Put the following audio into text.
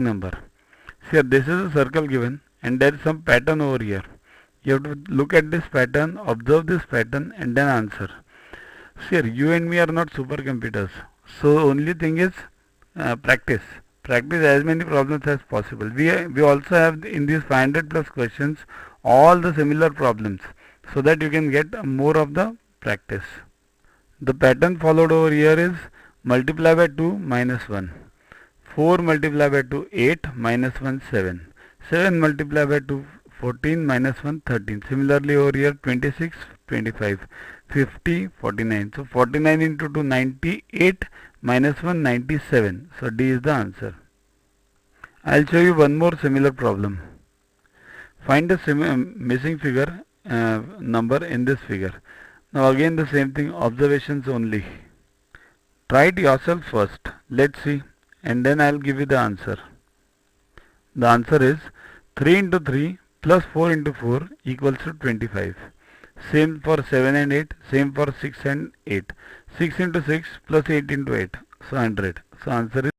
number. Here this is a circle given and there is some pattern over here. You have to look at this pattern, observe this pattern and then answer. Here you and me are not supercomputers, so only thing is practice. Practice as many problems as possible. We also have in these 500 plus questions all the similar problems, so that you can get more of the practice. The pattern followed over here is multiply by 2 minus 1. 4 multiply by 2 8 minus 1 7. 7 multiply by 2 14 minus 1 13. Similarly over here 26 25 50 49. So 49 into 2 98 minus 1 97. So D is the answer. I will show you one more similar problem. Find the missing figure number in this figure. Now again the same thing, observations only. Try it yourself first. Let's see, and then I will give you the answer. The answer is 3 into 3 plus 4 into 4 equals to 25. Same for 7 and 8, same for 6 and 8. 6 into 6 plus 8 into 8, so 100. So answer is